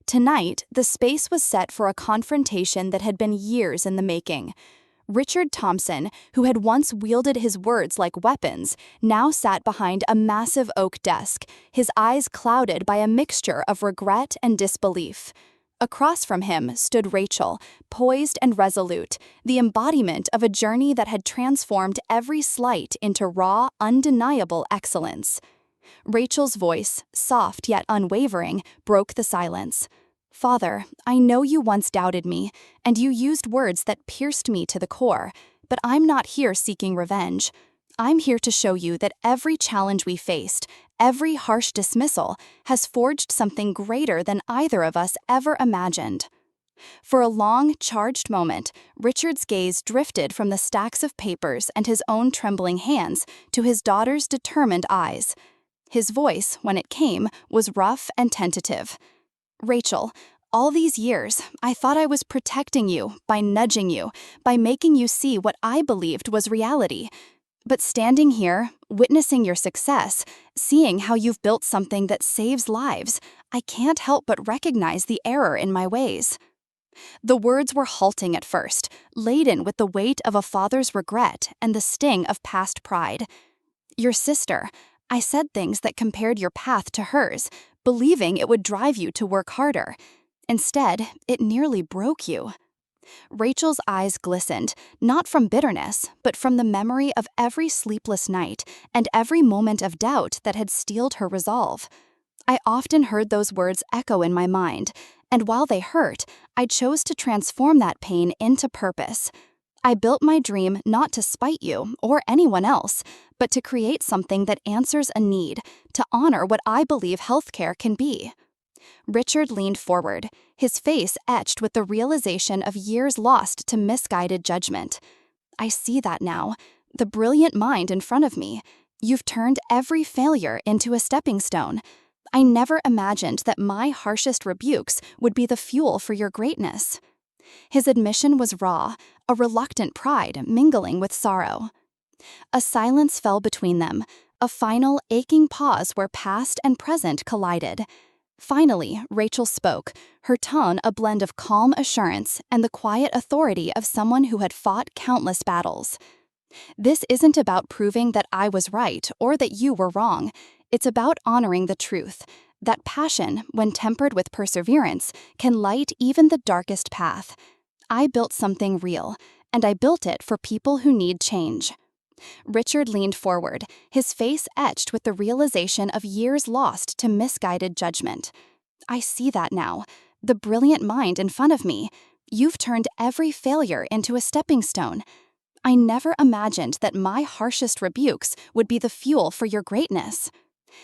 Tonight, the space was set for a confrontation that had been years in the making. Richard Thompson, who had once wielded his words like weapons, now sat behind a massive oak desk, his eyes clouded by a mixture of regret and disbelief. Across from him stood Rachel, poised and resolute, the embodiment of a journey that had transformed every slight into raw, undeniable excellence. Rachel's voice, soft yet unwavering, broke the silence. "Father, I know you once doubted me, and you used words that pierced me to the core, but I'm not here seeking revenge. I'm here to show you that every challenge we faced, every harsh dismissal, has forged something greater than either of us ever imagined." For a long, charged moment, Richard's gaze drifted from the stacks of papers and his own trembling hands to his daughter's determined eyes. His voice, when it came, was rough and tentative. "Rachel, all these years, I thought I was protecting you, by nudging you, by making you see what I believed was reality. But standing here, witnessing your success, seeing how you've built something that saves lives, I can't help but recognize the error in my ways." The words were halting at first, laden with the weight of a father's regret and the sting of past pride. "Your sister, I said things that compared your path to hers, believing it would drive you to work harder. Instead, it nearly broke you." Rachel's eyes glistened, not from bitterness, but from the memory of every sleepless night and every moment of doubt that had steeled her resolve. I often heard those words echo in my mind, and while they hurt, I chose to transform that pain into purpose. I built my dream not to spite you or anyone else, but to create something that answers a need, to honor what I believe healthcare can be. Richard leaned forward, his face etched with the realization of years lost to misguided judgment. "I see that now. The brilliant mind in front of me. You've turned every failure into a stepping stone. I never imagined that my harshest rebukes would be the fuel for your greatness." His admission was raw, a reluctant pride mingling with sorrow. A silence fell between them, a final, aching pause where past and present collided. Finally, Rachel spoke, her tone a blend of calm assurance and the quiet authority of someone who had fought countless battles. "This isn't about proving that I was right or that you were wrong. It's about honoring the truth. That passion, when tempered with perseverance, can light even the darkest path. I built something real, and I built it for people who need change." Richard leaned forward, his face etched with the realization of years lost to misguided judgment. "I see that now. The brilliant mind in front of me. You've turned every failure into a stepping stone. I never imagined that my harshest rebukes would be the fuel for your greatness."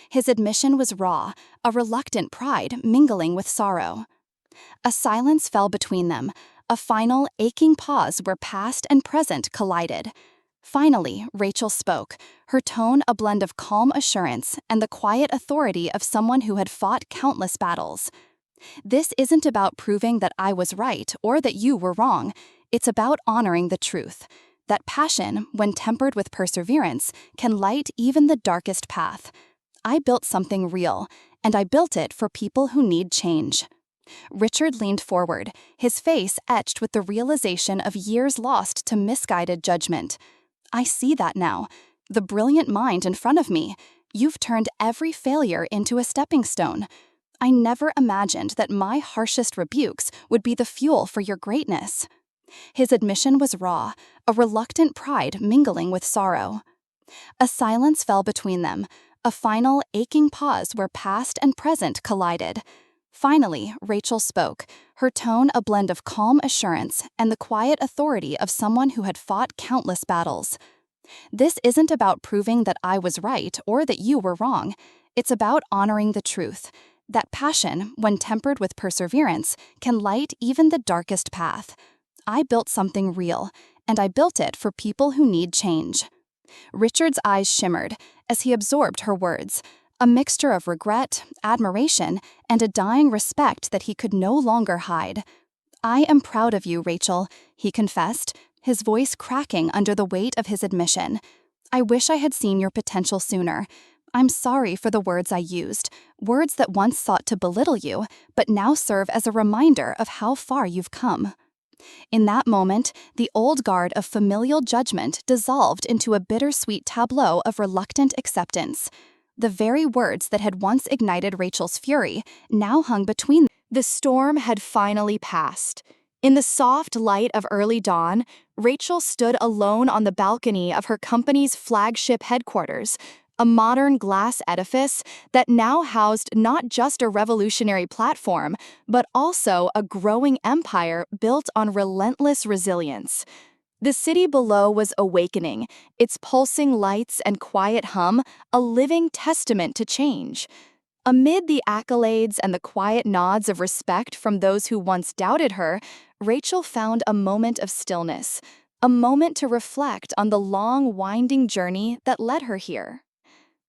His admission was raw, a reluctant pride mingling with sorrow. A silence fell between them, a final, aching pause where past and present collided. Finally, Rachel spoke, her tone a blend of calm assurance and the quiet authority of someone who had fought countless battles. "This isn't about proving that I was right or that you were wrong. It's about honoring the truth. that passion, when tempered with perseverance, can light even the darkest path. I built something real, and I built it for people who need change. Richard leaned forward, his face etched with the realization of years lost to misguided judgment. I see that now. The brilliant mind in front of me. You've turned every failure into a stepping stone. I never imagined that my harshest rebukes would be the fuel for your greatness. His admission was raw, a reluctant pride mingling with sorrow. A silence fell between them, a final, aching pause where past and present collided. Finally, Rachel spoke, her tone a blend of calm assurance and the quiet authority of someone who had fought countless battles. This isn't about proving that I was right or that you were wrong. It's about honoring the truth. That passion, when tempered with perseverance, can light even the darkest path. I built something real, and I built it for people who need change. Richard's eyes shimmered as he absorbed her words, a mixture of regret, admiration, and a dying respect that he could no longer hide. I am proud of you, Rachel, he confessed, his voice cracking under the weight of his admission. I wish I had seen your potential sooner. I'm sorry for the words I used, words that once sought to belittle you, but now serve as a reminder of how far you've come. In that moment, the old guard of familial judgment dissolved into a bittersweet tableau of reluctant acceptance. The very words that had once ignited Rachel's fury now hung between them. The storm had finally passed. In the soft light of early dawn, Rachel stood alone on the balcony of her company's flagship headquarters, a modern glass edifice that now housed not just a revolutionary platform, but also a growing empire built on relentless resilience. The city below was awakening, its pulsing lights and quiet hum a living testament to change. Amid the accolades and the quiet nods of respect from those who once doubted her, Rachel found a moment of stillness, a moment to reflect on the long, winding journey that led her here.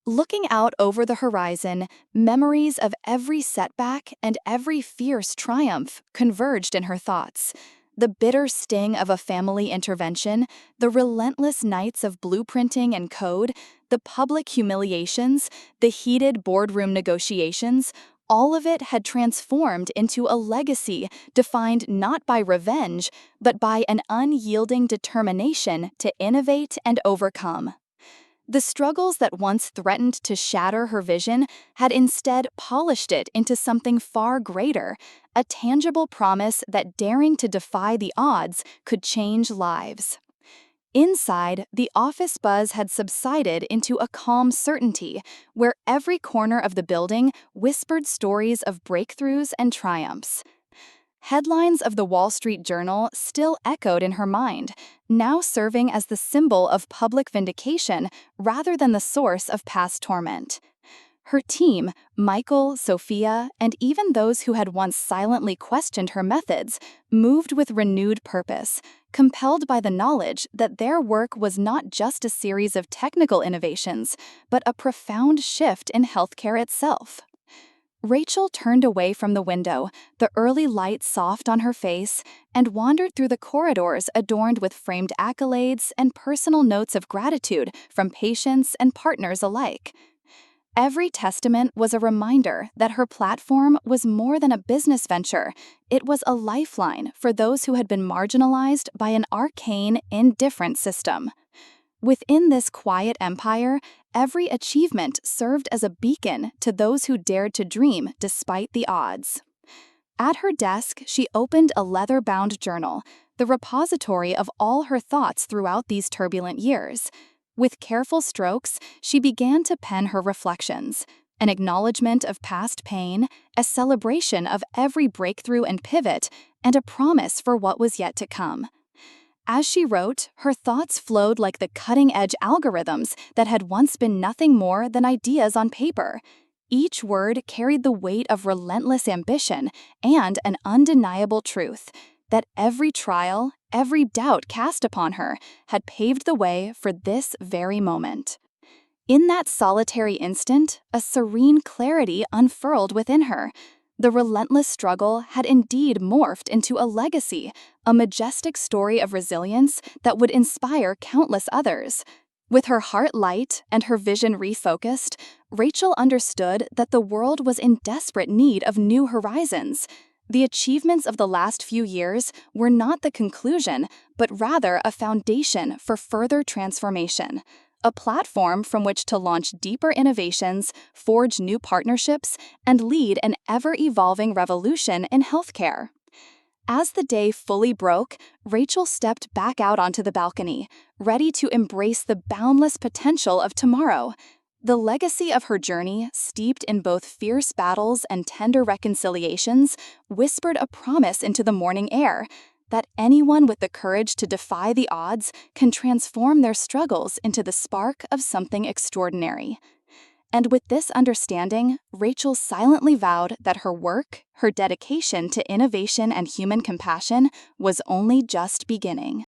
Looking out over the horizon, memories of every setback and every fierce triumph converged in her thoughts. The bitter sting of a family intervention, the relentless nights of blueprinting and code, the public humiliations, the heated boardroom negotiations, all of it had transformed into a legacy defined not by revenge, but by an unyielding determination to innovate and overcome. The struggles that once threatened to shatter her vision had instead polished it into something far greater, a tangible promise that daring to defy the odds could change lives. Inside, the office buzz had subsided into a calm certainty, where every corner of the building whispered stories of breakthroughs and triumphs. Headlines of the Wall Street Journal still echoed in her mind, now serving as the symbol of public vindication rather than the source of past torment. Her team, Michael, Sophia, and even those who had once silently questioned her methods, moved with renewed purpose, compelled by the knowledge that their work was not just a series of technical innovations, but a profound shift in healthcare itself. Rachel turned away from the window, the early light soft on her face, and wandered through the corridors adorned with framed accolades and personal notes of gratitude from patients and partners alike. Every testament was a reminder that her platform was more than a business venture. It was a lifeline for those who had been marginalized by an arcane, indifferent system. Within this quiet empire, every achievement served as a beacon to those who dared to dream despite the odds. At her desk, she opened a leather-bound journal, the repository of all her thoughts throughout these turbulent years. With careful strokes, she began to pen her reflections, an acknowledgement of past pain, a celebration of every breakthrough and pivot, and a promise for what was yet to come. As she wrote, her thoughts flowed like the cutting-edge algorithms that had once been nothing more than ideas on paper. Each word carried the weight of relentless ambition and an undeniable truth that every trial, every doubt cast upon her had paved the way for this very moment. In that solitary instant, a serene clarity unfurled within her. The relentless struggle had indeed morphed into a legacy, a majestic story of resilience that would inspire countless others. With her heart light and her vision refocused, Rachel understood that the world was in desperate need of new horizons. The achievements of the last few years were not the conclusion, but rather a foundation for further transformation. A platform from which to launch deeper innovations, forge new partnerships, and lead an ever-evolving revolution in healthcare. As the day fully broke, Rachel stepped back out onto the balcony, ready to embrace the boundless potential of tomorrow. The legacy of her journey, steeped in both fierce battles and tender reconciliations, whispered a promise into the morning air that anyone with the courage to defy the odds can transform their struggles into the spark of something extraordinary. And with this understanding, Rachel silently vowed that her work, her dedication to innovation and human compassion was only just beginning.